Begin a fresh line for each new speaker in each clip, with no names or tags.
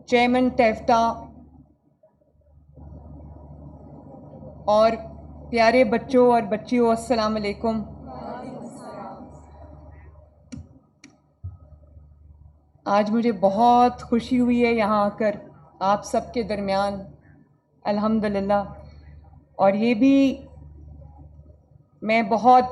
Chairman ٹیفٹا اور پیارے بچوں اور بچیوں، السلام علیکم۔ آج مجھے بہت خوشی ہوئی ہے یہاں آ کر آپ سب کے درمیان، الحمدللہ۔ اور یہ بھی میں بہت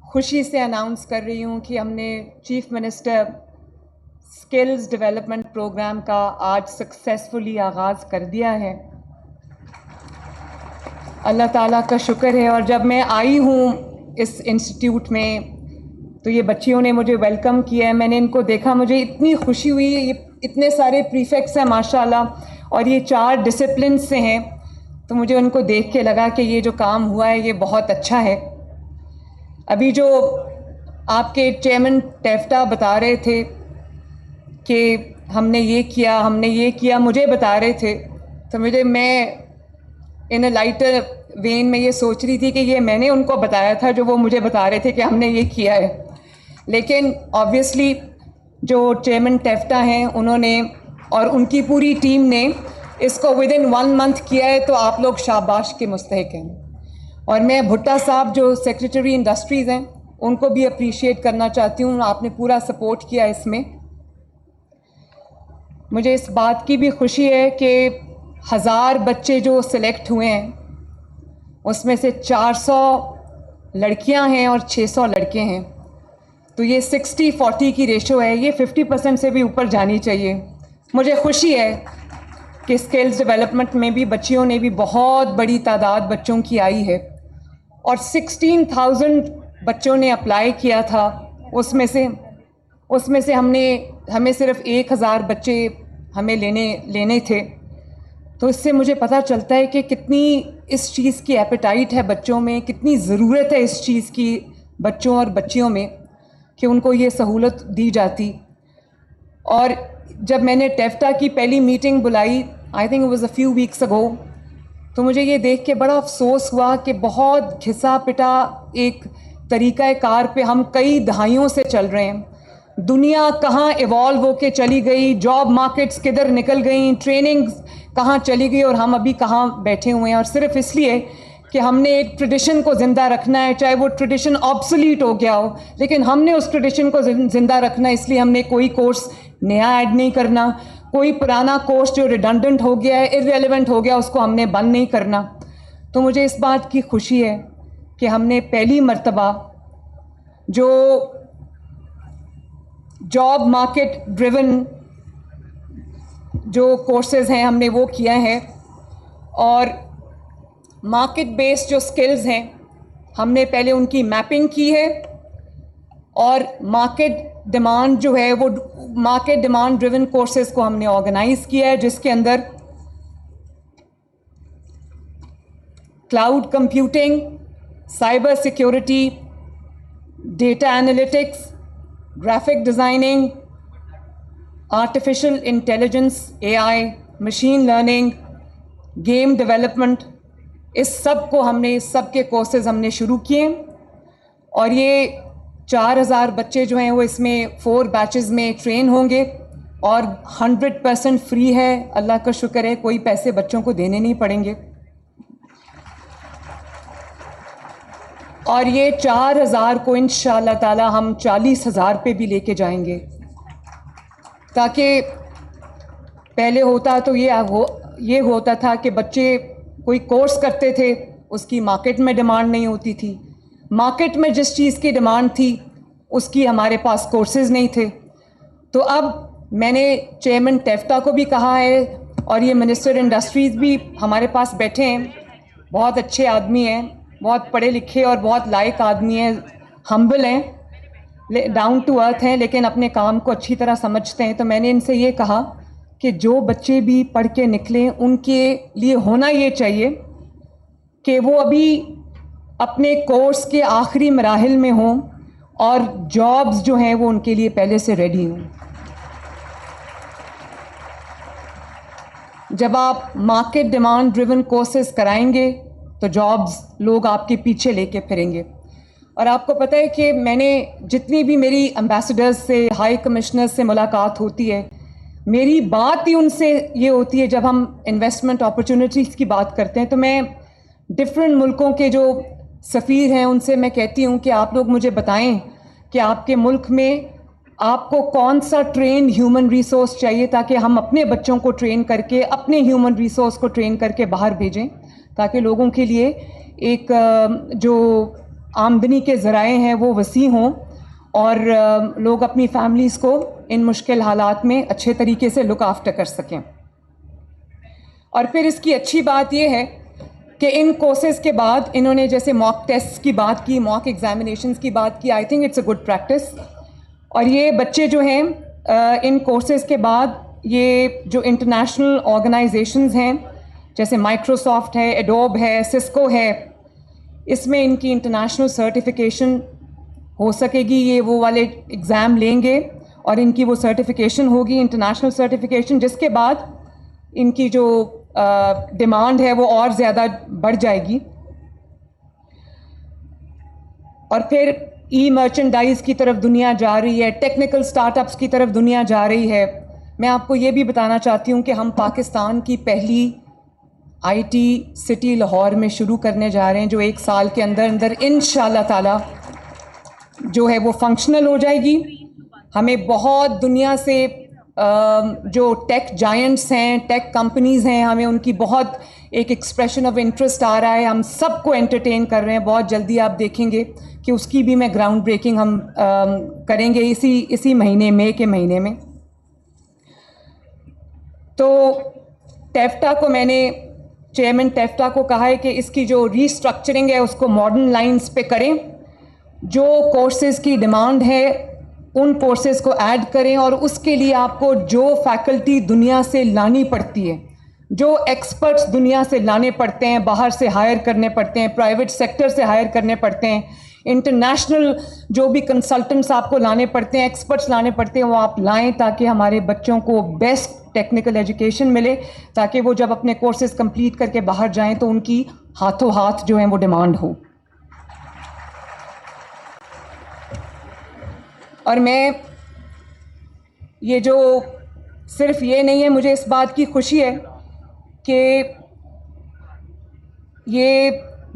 خوشی سے اناؤنس کر رہی ہوں کہ ہم نے chief minister skills development programme کا آج سکسیسفلی آغاز کر دیا ہے۔ اللہ تعالیٰ کا شکر ہے۔ اور جب میں آئی ہوں اس انسٹیٹیوٹ میں تو یہ بچیوں نے مجھے ویلکم کیا ہے، میں نے ان کو دیکھا، مجھے اتنی خوشی ہوئی۔ یہ اتنے سارے پریفیکٹس ہیں ماشاءاللہ، اور یہ 4 ڈسپلنس سے ہیں، تو مجھے ان کو دیکھ کے لگا کہ یہ جو کام ہوا ہے یہ بہت اچھا ہے۔ ابھی جو آپ کے چیئرمین ٹیفٹا بتا رہے تھے کہ ہم نے یہ کیا، مجھے بتا رہے تھے، تو میں ان اے لائٹر وین میں یہ سوچ رہی تھی کہ یہ میں نے ان کو بتایا تھا جو وہ مجھے بتا رہے تھے کہ ہم نے یہ کیا ہے۔ لیکن آبویسلی جو چیئرمین ٹیفٹا ہیں انہوں نے اور ان کی پوری ٹیم نے اس کو ودن 1 منتھ کیا ہے، تو آپ لوگ شاباش کے مستحق ہیں۔ اور میں بھٹا صاحب جو سیکریٹری انڈسٹریز ہیں ان کو بھی اپریشیٹ کرنا چاہتی ہوں، آپ نے پورا سپورٹ کیا اس میں۔ مجھے اس بات کی بھی خوشی ہے کہ 1000 بچے جو سلیکٹ ہوئے ہیں اس میں سے 400 لڑکیاں ہیں اور 600 لڑکے ہیں، تو یہ 60-40 کی ریشو ہے، یہ 50% سے بھی اوپر جانی چاہیے۔ مجھے خوشی ہے کہ اسکلز ڈیولپمنٹ میں بھی بچیوں نے بھی بہت بڑی تعداد بچوں کی آئی ہے، اور 16,000 بچوں نے اپلائی کیا تھا، اس میں سے ہمیں صرف 1000 بچے ہمیں لینے تھے۔ تو اس سے مجھے پتہ چلتا ہے کہ کتنی اس چیز کی ایپیٹائٹ ہے بچوں میں، کتنی ضرورت ہے اس چیز کی بچوں اور بچیوں میں کہ ان کو یہ سہولت دی جاتی۔ اور جب میں نے ٹیفٹا کی پہلی میٹنگ بلائی، I think it was a few weeks اگو، تو مجھے یہ دیکھ کے بڑا افسوس ہوا کہ بہت گھسا پٹا ایک طریقہ کار پہ ہم کئی دہائیوں سے چل رہے ہیں۔ دنیا کہاں ایوالو ہو کے چلی گئی، جاب مارکیٹس کدھر نکل گئیں، ٹریننگز کہاں چلی گئی، اور ہم ابھی کہاں بیٹھے ہوئے ہیں، اور صرف اس لیے کہ ہم نے ایک ٹریڈیشن کو زندہ رکھنا ہے، چاہے وہ ٹریڈیشن آبسولیٹ ہو گیا ہو، لیکن ہم نے اس ٹریڈیشن کو زندہ رکھنا ہے، اس لیے ہم نے کوئی کورس نیا ایڈ نہیں کرنا، کوئی پرانا کورس جو ریڈنڈنٹ ہو گیا ہے، ارریلیونٹ ہو گیا، اس کو ہم نے بند نہیں کرنا۔ تو مجھے اس بات کی خوشی ہے کہ ہم نے پہلی مرتبہ جو جاب مارکیٹ ڈریون جو کورسز ہیں ہم نے وہ کیا ہے، اور مارکیٹ بیسڈ جو سکلز ہیں ہم نے پہلے ان کی میپنگ کی ہے، اور مارکیٹ ڈیمانڈ جو ہے وہ مارکیٹ ڈیمانڈ ڈریون کورسز کو ہم نے آرگنائز کیا ہے، جس کے اندر cloud computing, cyber security, data analytics, graphic designing, artificial intelligence AI، machine learning, game development, اس سب کے کورسز ہم نے شروع کیے، اور یہ 4000 بچے جو ہیں وہ اس میں 4 بیچز میں ٹرین ہوں گے، اور 100% فری ہے، اللہ کا شکر ہے، کوئی پیسے بچوں کو دینے نہیں پڑیں گے۔ اور یہ 4000 کو انشاءاللہ تعالی ہم 40,000 پہ بھی لے کے جائیں گے، تاکہ پہلے ہوتا تو یہ ہوتا تھا کہ بچے کوئی کورس کرتے تھے، اس کی مارکیٹ میں ڈیمانڈ نہیں ہوتی تھی، مارکیٹ میں جس چیز کی ڈیمانڈ تھی اس کی ہمارے پاس کورسز نہیں تھے۔ تو اب میں نے چیئرمین ٹیفٹا کو بھی کہا ہے، اور یہ منسٹر انڈسٹریز بھی ہمارے پاس بیٹھے ہیں، بہت اچھے آدمی ہیں، بہت پڑھے لکھے اور بہت لائق آدمی ہیں، ہمبل ہیں، ڈاؤن ٹو ارتھ ہیں، لیکن اپنے کام کو اچھی طرح سمجھتے ہیں۔ تو میں نے ان سے یہ کہا کہ جو بچے بھی پڑھ کے نکلیں ان کے لیے ہونا یہ چاہیے کہ وہ ابھی اپنے کورس کے آخری مراحل میں ہوں، اور جابز جو ہیں وہ ان کے لیے پہلے سے ریڈی ہوں۔ جب آپ مارکیٹ ڈیمانڈ ڈریون کورسز کرائیں گے تو جابز لوگ آپ کے پیچھے لے کے پھریں گے۔ اور آپ کو پتہ ہے کہ میں نے جتنی بھی میری امبیسڈرز سے، ہائی کمشنر سے ملاقات ہوتی ہے، میری بات ہی ان سے یہ ہوتی ہے جب ہم انویسٹمنٹ اپرچونیٹیز کی بات کرتے ہیں تو میں ڈفرینٹ ملکوں کے جو سفیر ہیں ان سے میں کہتی ہوں کہ آپ لوگ مجھے بتائیں کہ آپ کے ملک میں آپ کو کون سا ٹرین ہیومن ریسورس چاہیے تاکہ ہم اپنے بچوں کو ٹرین کر کے اپنے ہیومن ریسورس کو ٹرین کر کے باہر بھیجیں تاکہ لوگوں کے لیے ایک جو آمدنی کے ذرائع ہیں وہ وسیع ہوں اور لوگ اپنی فیملیز کو ان مشکل حالات میں اچھے طریقے سے لک آفٹر کر سکیں. اور پھر اس کی اچھی بات یہ ہے کہ ان کورسز کے بعد انہوں نے جیسے موک ٹیسٹ کی بات کی, موک ایگزامینیشنز کی بات کی, I think it's a good practice. اور یہ بچے جو ہیں ان کورسز کے بعد یہ جو انٹرنیشنل آرگنائزیشنز ہیں جیسے مائکروسافٹ ہے, ایڈوب ہے, سسکو ہے, اس میں ان کی انٹرنیشنل سرٹیفیکیشن ہو سکے گی. یہ وہ والے ایگزام لیں گے اور ان کی وہ سرٹیفیکیشن ہوگی, انٹرنیشنل سرٹیفیکیشن, جس کے بعد ان کی جو ڈیمانڈ ہے وہ اور زیادہ بڑھ جائے گی. اور پھر ای مرچنڈائز کی طرف دنیا جا رہی ہے, ٹیکنیکل سٹارٹ اپس کی طرف دنیا جا رہی ہے. میں آپ کو یہ بھی بتانا چاہتی ہوں کہ ہم پاکستان کی پہلی آئی ٹی سٹی لاہور میں شروع کرنے جا رہے ہیں جو 1 سال کے اندر اندر انشاءاللہ تعالی جو ہے وہ فنکشنل ہو جائے گی. ہمیں بہت دنیا سے جو ٹیک جائنٹس ہیں, ٹیک کمپنیز ہیں, ہمیں ان کی بہت ایک ایکسپریشن آف انٹرسٹ آ رہا ہے. ہم سب کو انٹرٹین کر رہے ہیں. بہت جلدی آپ دیکھیں گے کہ اس کی بھی میں گراؤنڈ بریکنگ ہم کریں گے اسی مہینے, مئی کے مہینے میں. تو ٹیفٹا کو میں نے چیئرمین ٹیفٹا کو کہا ہے کہ اس کی جو ری اسٹرکچرنگ ہے اس کو ماڈرن لائنز پہ کریں. جو کورسز کی ڈیمانڈ ہے ان کورسز کو ایڈ کریں اور اس کے لیے آپ کو جو فیکلٹی دنیا سے لانی پڑتی ہے, جو ایکسپرٹس دنیا سے لانے پڑتے ہیں, باہر سے ہائر کرنے پڑتے ہیں, پرائیویٹ سیکٹر سے ہائر کرنے پڑتے ہیں, انٹرنیشنل جو بھی کنسلٹنٹس آپ کو لانے پڑتے ہیں, ایکسپرٹس لانے پڑتے ہیں, وہ آپ لائیں تاکہ ہمارے بچوں کو بیسٹ ٹیکنیکل ایجوکیشن ملے, تاکہ وہ جب اپنے کورسز کمپلیٹ کر کے باہر جائیں تو ان کی ہاتھوں ہاتھ جو ہیں وہ ڈیمانڈ ہو. اور میں یہ جو صرف یہ نہیں ہے, مجھے اس بات کی خوشی ہے کہ یہ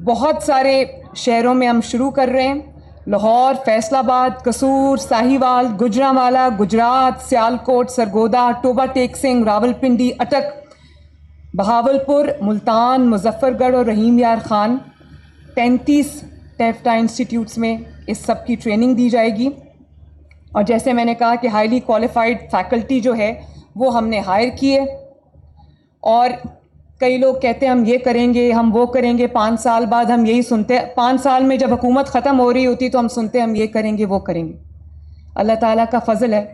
بہت سارے شہروں میں ہم شروع کر رہے ہیں. لاہور, فیصل آباد, قصور, ساہیوال, گجرانوالہ, گجرات, سیالکوٹ, سرگودا, ٹوبہ ٹیک سنگھ, راولپنڈی, اٹک, بہاولپور, ملتان, مظفر گڑھ اور رحیم یار خان 35 ٹیفٹا انسٹیٹیوٹس میں اس سب کی ٹریننگ دی جائے گی. اور جیسے میں نے کہا کہ ہائیلی کوالیفائڈ فیکلٹی جو ہے وہ ہم نے ہائر کی ہے. اور کئی لوگ کہتے ہیں ہم یہ کریں گے, ہم وہ کریں گے, 5 سال بعد ہم یہی سنتے ہیں. 5 سال میں جب حکومت ختم ہو رہی ہوتی تو ہم سنتے ہیں ہم یہ کریں گے, وہ کریں گے. اللہ تعالیٰ کا فضل ہے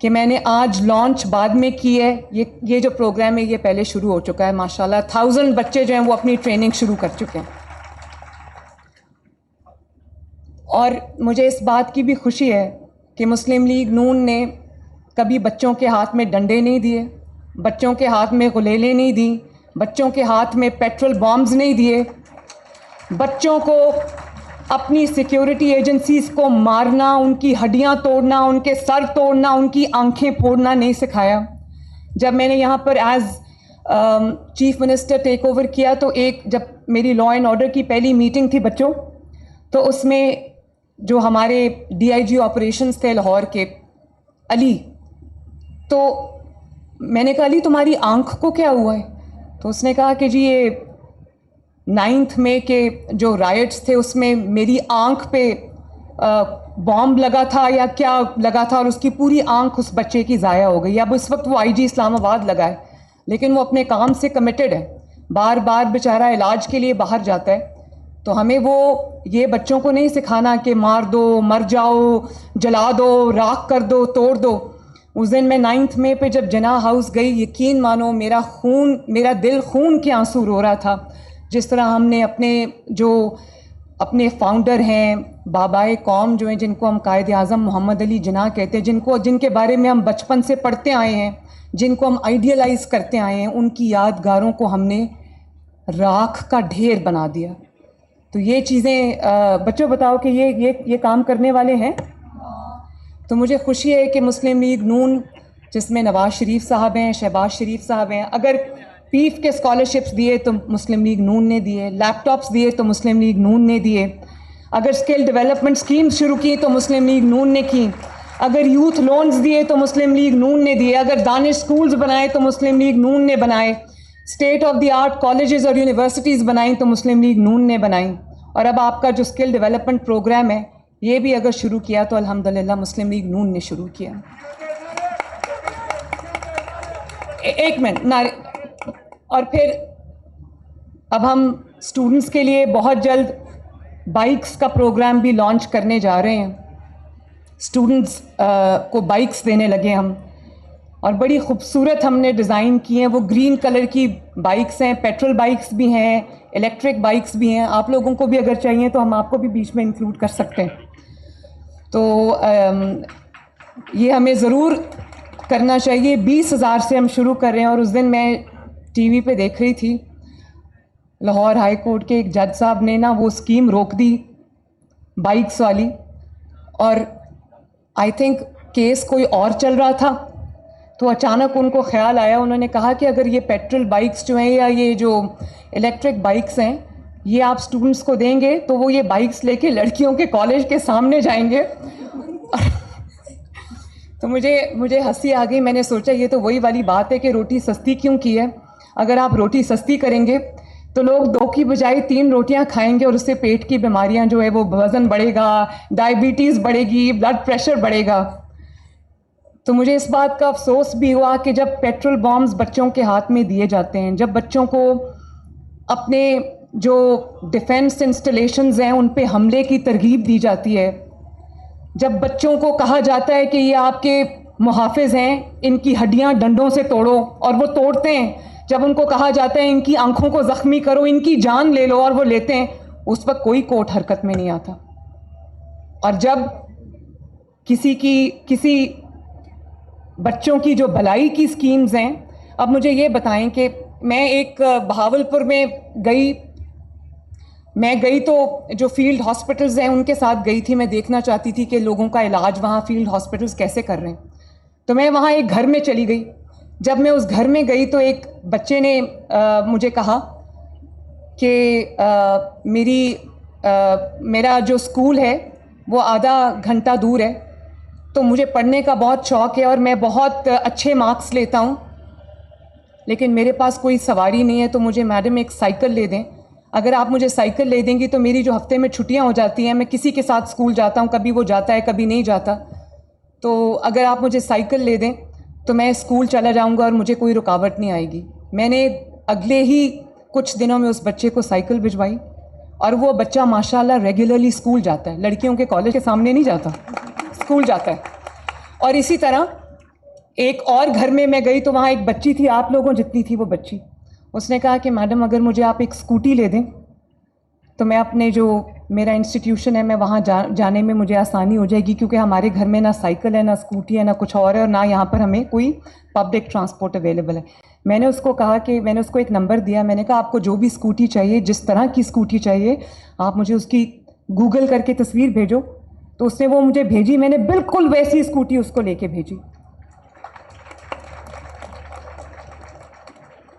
کہ میں نے آج لانچ بعد میں کی ہے. یہ جو پروگرام ہے یہ پہلے شروع ہو چکا ہے. ماشاءاللہ 1000 بچے جو ہیں وہ اپنی ٹریننگ شروع کر چکے ہیں. اور مجھے اس بات کی بھی خوشی ہے کہ مسلم لیگ نون نے کبھی بچوں کے ہاتھ میں ڈنڈے نہیں دیے, بچوں کے ہاتھ میں غلیلیں نہیں دیں, بچوں کے ہاتھ میں پیٹرول بامز نہیں دیے, بچوں کو اپنی سیکیورٹی ایجنسیز کو مارنا, ان کی ہڈیاں توڑنا, ان کے سر توڑنا, ان کی آنکھیں پھوڑنا نہیں سکھایا. جب میں نے یہاں پر as chief minister take over کیا تو جب میری لا اینڈ آرڈر کی پہلی میٹنگ تھی بچوں, تو اس میں جو ہمارے ڈی آئی جی آپریشنز تھے لاہور کے, علی, تو میں نے کہا علی تمہاری آنکھ کو کیا ہوا ہے؟ تو اس نے کہا کہ جی یہ 9 مئی کے جو رائٹس تھے اس میں میری آنکھ پہ بامب لگا تھا یا کیا لگا تھا اور اس کی پوری آنکھ اس بچے کی ضائع ہو گئی. اب اس وقت وہ آئی جی اسلام آباد لگا ہے لیکن وہ اپنے کام سے کمیٹڈ ہے, بار بار بیچارہ علاج کے لیے باہر جاتا ہے. تو ہمیں وہ یہ بچوں کو نہیں سکھانا کہ مار دو, مر جاؤ, جلا دو, راکھ کر دو, توڑ دو. اس دن میں 9 مئی پہ جب جناح ہاؤس گئی, یقین مانو میرا دل خون کے آنسو رو رہا تھا. جس طرح ہم نے اپنے فاؤنڈر ہیں, بابائے قوم جو ہیں, جن کو ہم قائد اعظم محمد علی جناح کہتے ہیں, جن کے بارے میں ہم بچپن سے پڑھتے آئے ہیں, جن کو ہم آئیڈیلائز کرتے آئے ہیں, ان کی یادگاروں کو ہم نے راکھ کا ڈھیر بنا دیا. تو یہ چیزیں بچوں بتاؤ کہ یہ کام کرنے والے ہیں. تو مجھے خوشی ہے کہ مسلم لیگ نون جس میں نواز شریف صاحب ہیں, شہباز شریف صاحب ہیں. اگر پیف کے اسکالرشپس دیے تو مسلم لیگ نون نے دیے, لیپ ٹاپس دیے تو مسلم لیگ نون نے دیے, اگر اسکل ڈیولپمنٹ اسکیمز شروع کی تو مسلم لیگ نون نے کی, اگر یوتھ لونز دیے تو مسلم لیگ نون نے دیے, اگر دانش اسکولز بنائے تو مسلم لیگ نون نے بنائے, state of the art colleges اور یونیورسٹیز بنائیں تو مسلم لیگ نون نے بنائیں. اور اب آپ کا جو اسکل ڈیولپمنٹ پروگرام ہے یہ بھی اگر شروع کیا تو الحمدللہ مسلم لیگ نون نے شروع کیا. ایک منٹ. اور پھر اب ہم اسٹوڈنٹس کے لیے بہت جلد بائکس کا پروگرام بھی لانچ کرنے جا رہے ہیں. اسٹوڈنٹس کو بائکس دینے لگے ہم, اور بڑی خوبصورت ہم نے ڈیزائن کی ہیں. وہ گرین کلر کی بائکس ہیں, پیٹرول بائکس بھی ہیں, الیکٹرک بائکس بھی ہیں. آپ لوگوں کو بھی اگر چاہیے تو ہم آپ کو بھی بیچ میں انکلوڈ کر سکتے ہیں. تو یہ ہمیں ضرور کرنا چاہیے. 20,000 سے ہم شروع کر رہے ہیں. اور اس دن میں ٹی وی پہ دیکھ رہی تھی, لاہور ہائی کورٹ کے ایک جج صاحب نے نا وہ اسکیم روک دی بائکس والی, اور آئی تھنک کیس کوئی اور چل رہا تھا, تو اچانک ان کو خیال آیا, انہوں نے کہا کہ اگر یہ پیٹرول بائکس جو ہیں یا یہ جو الیکٹرک بائکس ہیں یہ آپ اسٹوڈنٹس کو دیں گے تو وہ یہ بائکس لے کے لڑکیوں کے کالج کے سامنے جائیں گے. تو مجھے ہنسی آ گئی. میں نے سوچا یہ تو وہی والی بات ہے کہ روٹی سستی کیوں کی ہے. اگر آپ روٹی سستی کریں گے تو لوگ 2 کی بجائے 3 روٹیاں کھائیں گے, اور اس سے پیٹ کی بیماریاں جو ہے وہ وزن بڑھے گا, ڈائبٹیز بڑھے گی, بلڈ پریشر بڑھے گا. تو مجھے اس بات کا افسوس بھی ہوا کہ جب پیٹرول بامز بچوں کے ہاتھ میں دیے جاتے ہیں, جب بچوں کو اپنے جو ڈیفنس انسٹالیشنز ہیں ان پہ حملے کی ترغیب دی جاتی ہے, جب بچوں کو کہا جاتا ہے کہ یہ آپ کے محافظ ہیں, ان کی ہڈیاں ڈنڈوں سے توڑو, اور وہ توڑتے ہیں, جب ان کو کہا جاتا ہے ان کی آنکھوں کو زخمی کرو, ان کی جان لے لو, اور وہ لیتے ہیں, اس وقت کوئی کورٹ حرکت میں نہیں آتا. اور جب کسی بچوں کی جو بھلائی کی اسکیمز ہیں, اب مجھے یہ بتائیں کہ میں ایک بہاولپور میں گئی تو جو فیلڈ ہاسپٹلز ہیں ان کے ساتھ گئی تھی. میں دیکھنا چاہتی تھی کہ لوگوں کا علاج وہاں فیلڈ ہاسپٹلز کیسے کر رہے ہیں. تو میں وہاں ایک گھر میں چلی گئی. جب میں اس گھر میں گئی تو ایک بچے نے مجھے کہا کہ میرا جو اسکول ہے وہ آدھا گھنٹہ دور ہے, تو مجھے پڑھنے کا بہت شوق ہے اور میں بہت اچھے مارکس لیتا ہوں, لیکن میرے پاس کوئی سواری نہیں ہے, تو مجھے میڈم ایک سائیکل لے دیں. اگر آپ مجھے سائیکل لے دیں گی تو میری جو ہفتے میں چھٹیاں ہو جاتی ہیں, میں کسی کے ساتھ اسکول جاتا ہوں, کبھی وہ جاتا ہے کبھی نہیں جاتا, تو اگر آپ مجھے سائیکل لے دیں تو میں اسکول چلا جاؤں گا اور مجھے کوئی رکاوٹ نہیں آئے گی. میں نے اگلے ہی کچھ دنوں میں اس بچے کو سائیکل بھجوائی, اور وہ بچہ ماشاءاللہ ریگولرلی اسکول جاتا ہے. لڑکیوں کے کالج کے سامنے نہیں جاتا, اسکول جاتا ہے. اور اسی طرح ایک اور گھر میں گئی تو وہاں ایک بچی تھی, آپ لوگوں جتنی تھی وہ بچی. اس نے کہا کہ میڈم اگر مجھے آپ ایک اسکوٹی لے دیں تو میں اپنے جو میرا انسٹیٹیوشن ہے میں وہاں جانے میں مجھے آسانی ہو جائے گی, کیونکہ ہمارے گھر میں نہ سائیکل ہے, نہ اسکوٹی ہے, نہ کچھ اور ہے, اور نہ یہاں پر ہمیں کوئی پبلک ٹرانسپورٹ اویلیبل ہے. میں نے اس کو کہا کہ میں نے اس کو ایک نمبر دیا, میں نے کہا آپ کو جو بھی اسکوٹی چاہیے, جس طرح کی اسکوٹی چاہیے, آپ مجھے اس کی گوگل کر کے تصویر بھیجو. تو اس نے وہ مجھے بھیجی, میں نے بالکل ویسی اسکوٹی اس کو لے کے بھیجی.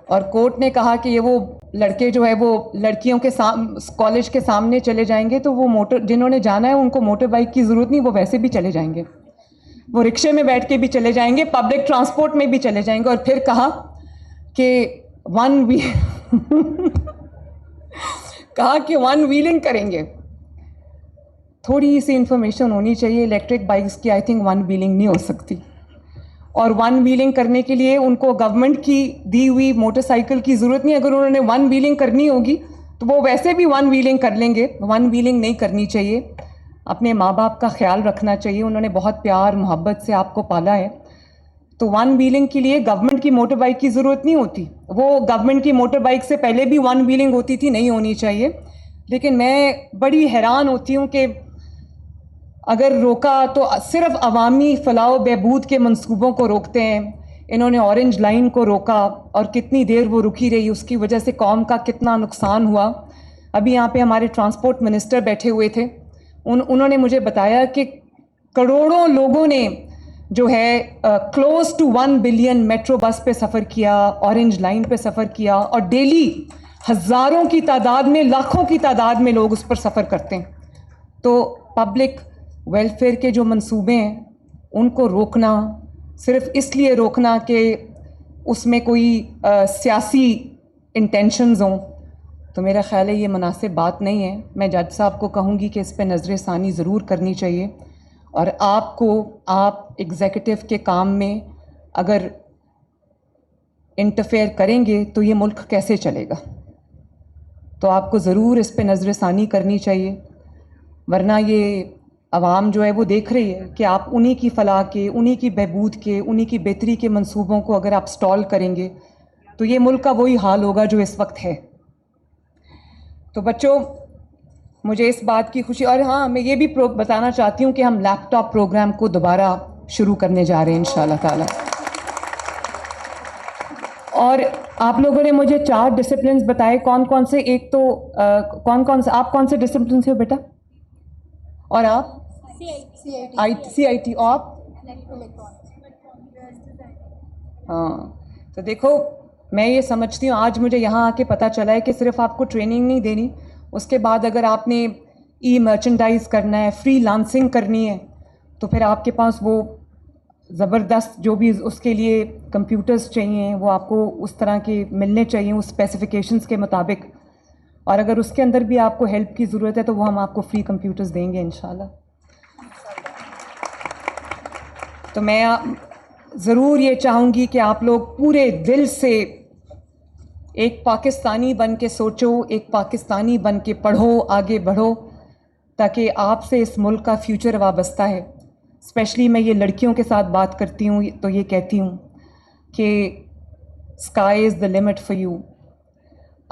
اور کورٹ نے کہا کہ یہ وہ لڑکے جو ہے وہ لڑکیوں کے کالج کے سامنے چلے جائیں گے, تو وہ جنہوں نے جانا ہے ان کو موٹر بائک کی ضرورت نہیں, وہ ویسے بھی چلے جائیں گے, وہ رکشے میں بیٹھ کے بھی چلے جائیں گے, پبلک ٹرانسپورٹ میں بھی چلے جائیں گے. اور پھر کہا کہ ون ویلنگ کریں گے. تھوڑی سی انفارمیشن ہونی چاہیے, الیکٹرک بائکس کی آئی تھنک ون ویلنگ نہیں ہو سکتی, اور ون ویلنگ کرنے کے لیے ان کو گورنمنٹ کی دی ہوئی موٹر سائیکل کی ضرورت نہیں. اگر انہوں نے ون ویلنگ کرنی ہوگی تو وہ ویسے بھی ون ویلنگ کر لیں گے. ون ویلنگ نہیں کرنی چاہیے. اپنے ماں باپ کا خیال رکھنا چاہیے, انہوں نے بہت پیار محبت سے آپ کو پالا ہے. تو ون ویلنگ کے لیے گورنمنٹ کی موٹر بائک کی ضرورت نہیں ہوتی. وہ گورنمنٹ کی موٹر بائک سے پہلے بھی ون ویلنگ ہوتی تھی, نہیں ہونی چاہیے. لیکن میں بڑی حیران ہوتی ہوں کہ اگر روکا تو صرف عوامی فلاح و بہبود کے منصوبوں کو روکتے ہیں. انہوں نے اورنج لائن کو روکا, اور کتنی دیر وہ رکی رہی, اس کی وجہ سے قوم کا کتنا نقصان ہوا. ابھی یہاں پہ ہمارے ٹرانسپورٹ منسٹر بیٹھے ہوئے تھے, انہوں نے مجھے بتایا کہ کروڑوں لوگوں نے جو ہے close to 1 billion metro bus پہ سفر کیا, اورنج لائن پہ سفر کیا, اور ڈیلی ہزاروں کی تعداد میں, لاکھوں کی تعداد میں لوگ اس پر سفر کرتے ہیں. تو پبلک ویلفیئر کے جو منصوبے ہیں ان کو روکنا, صرف اس لیے روکنا کہ اس میں کوئی سیاسی انٹینشنز ہوں, تو میرا خیال ہے یہ مناسب بات نہیں ہے. میں جج صاحب کو کہوں گی کہ اس پہ نظر ثانی ضرور کرنی چاہیے, اور آپ ایگزیکٹو کے کام میں اگر انٹرفیئر کریں گے تو یہ ملک کیسے چلے گا؟ تو آپ کو ضرور اس پہ نظر ثانی کرنی چاہیے, ورنہ یہ عوام جو ہے وہ دیکھ رہی ہے کہ آپ انہی کی فلاح کے, انہی کی بہبود کے, انہی کی بہتری کے منصوبوں کو اگر آپ سٹال کریں گے تو یہ ملک کا وہی حال ہوگا جو اس وقت ہے. تو بچوں, مجھے اس بات کی خوشی, اور ہاں میں یہ بھی بتانا چاہتی ہوں کہ ہم لیپ ٹاپ پروگرام کو دوبارہ شروع کرنے جا رہے ہیں انشاءاللہ تعالی. اور آپ لوگوں نے مجھے 4 ڈسپلنز بتائے, کون کون سے؟ ایک تو کون سے, آپ کون سے ڈسپلن سے ہو بیٹا؟ اور آپ؟ CIT. اور ہاں, تو دیکھو میں یہ سمجھتی ہوں آج مجھے یہاں آ کے پتہ چلا ہے کہ صرف آپ کو ٹریننگ نہیں دینی, اس کے بعد اگر آپ نے ای مرچنڈائز کرنا ہے, فری لانسنگ کرنی ہے, تو پھر آپ کے پاس وہ زبردست جو بھی اس کے لیے کمپیوٹرز چاہیے وہ آپ کو اس طرح کے ملنے چاہیے اس اسپیسیفیکیشنز کے مطابق. اور اگر اس کے اندر بھی آپ کو ہیلپ کی ضرورت ہے تو وہ ہم آپ کو فری کمپیوٹرز دیں گے انشاءاللہ. تو میں ضرور یہ چاہوں گی کہ آپ لوگ پورے دل سے ایک پاکستانی بن کے سوچو, ایک پاکستانی بن کے پڑھو, آگے بڑھو, تاکہ آپ سے اس ملک کا فیوچر وابستہ ہے. اسپیشلی میں یہ لڑکیوں کے ساتھ بات کرتی ہوں تو یہ کہتی ہوں کہ sky is the limit for you.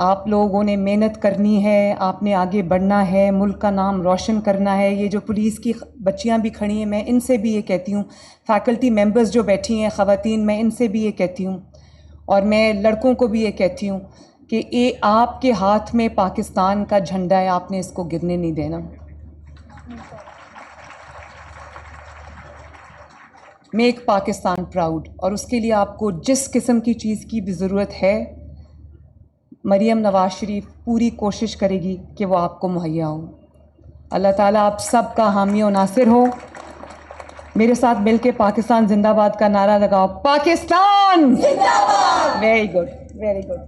آپ لوگوں نے محنت کرنی ہے, آپ نے آگے بڑھنا ہے, ملک کا نام روشن کرنا ہے. یہ جو پولیس کی بچیاں بھی کھڑی ہیں, میں ان سے بھی یہ کہتی ہوں, فیکلٹی ممبرز جو بیٹھی ہیں خواتین, میں ان سے بھی یہ کہتی ہوں, اور میں لڑکوں کو بھی یہ کہتی ہوں کہ آپ کے ہاتھ میں پاکستان کا جھنڈا ہے, آپ نے اس کو گرنے نہیں دینا. Make Pakistan proud. اور اس کے لیے آپ کو جس قسم کی چیز کی بھی ضرورت ہے, مریم نواز شریف پوری کوشش کرے گی کہ وہ آپ کو مہیا ہو. اللہ تعالیٰ آپ سب کا حامی و ناصر ہو. میرے ساتھ مل کے پاکستان زندہ باد کا نعرہ لگاؤ. پاکستان زندہ باد. Very good, very good.